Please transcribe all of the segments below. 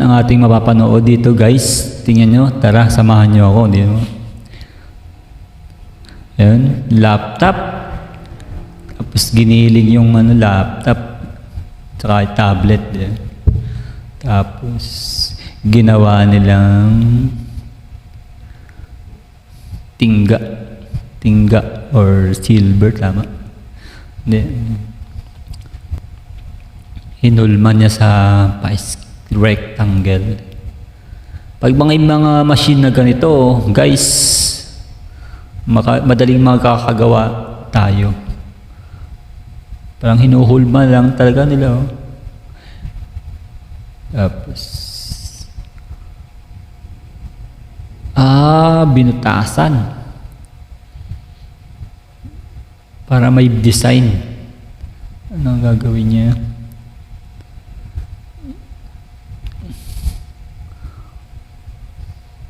ang ating mapapanood dito guys. Tingnan nyo, tara samahan nyo ako. Di mo? Ayan, laptop. Tapos giniling yung laptop. Tsaka tablet. Yan. Tapos ginawa nilang tingga or silver, tama? Then, hinulman niya sa rectangle. Pag mga machine na ganito, guys, madaling makakagawa tayo. Parang hinuhulma lang talaga nila. Oh. Tapos, binutasan. Para may design. Ano ang gagawin niya?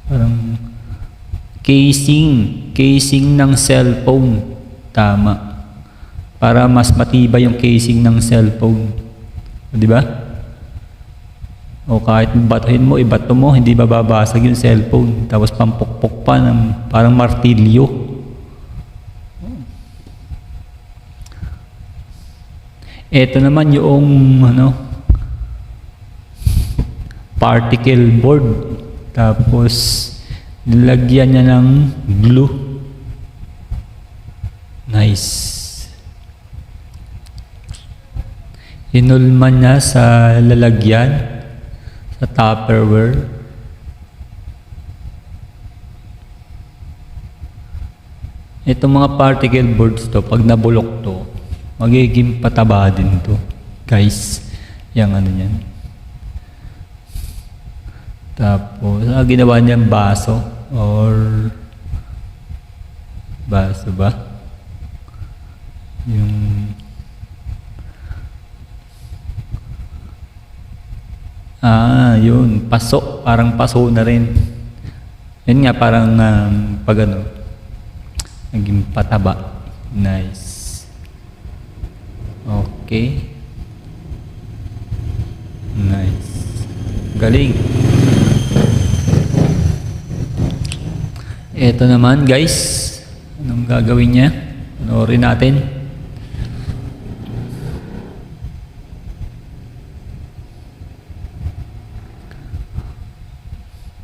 Parang casing ng cellphone. Tama. Para mas matibay yung casing ng cellphone. Di ba? O kahit batuhin mo, ibato mo, hindi bababasag yung cellphone. Tapos pampukpok pa ng parang martilyo. Ito naman yung particle board. Tapos nilagyan niya ng glue. Nice. Hinulman niya sa lalagyan, sa Tupperware. Itong mga particle boards to, pag nabulok to, magiging pataba din to, guys. Yang yan. Tapos, ginawa niyang baso or baso ba? Yun, paso, parang paso na rin. Yun nga, parang pag naging pataba. Nice. Okay. Nice. Galing. Ito naman guys, anong gagawin niya? Panoorin natin.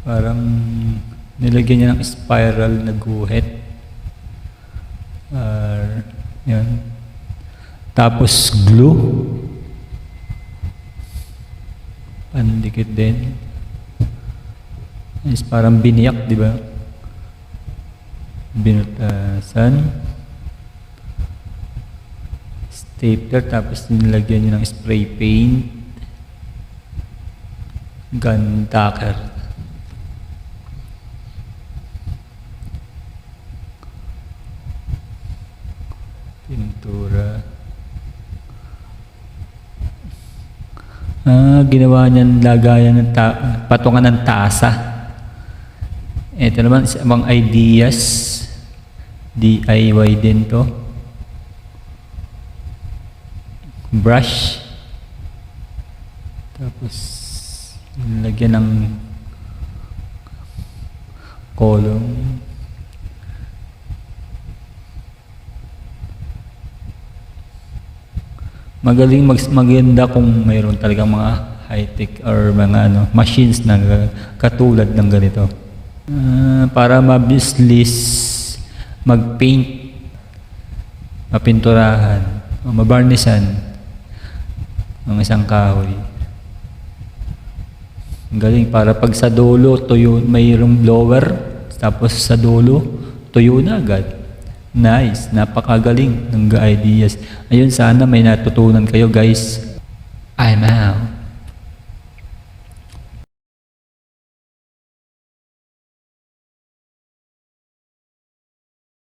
Parang nilagyan niya ng spiral na guhit. Yan. Tapos glue. Pandikit din. Is parang biniyak, di ba? Binutasan. Stapler, tapos nilagyan niya ng spray paint. Gun tacker. Pintura. Ginawa niyan lagayan ng patungan ng tasa. Ito naman isa ibang ideas. DIY din to. Brush. Tapos lagyan ng column. Magaling maganda kung mayroon talagang mga high-tech or mga machines na katulad ng ganito. Para mabilis mag-paint, mapinturahan, mabarnisan ng isang kahoy. Galing para pag sa dulo tuyo, mayroong blower, tapos sa dulo tuyo na agad. Nice, napakagaling ng ideas. Ayun, sana may natutunan kayo guys. I'm out.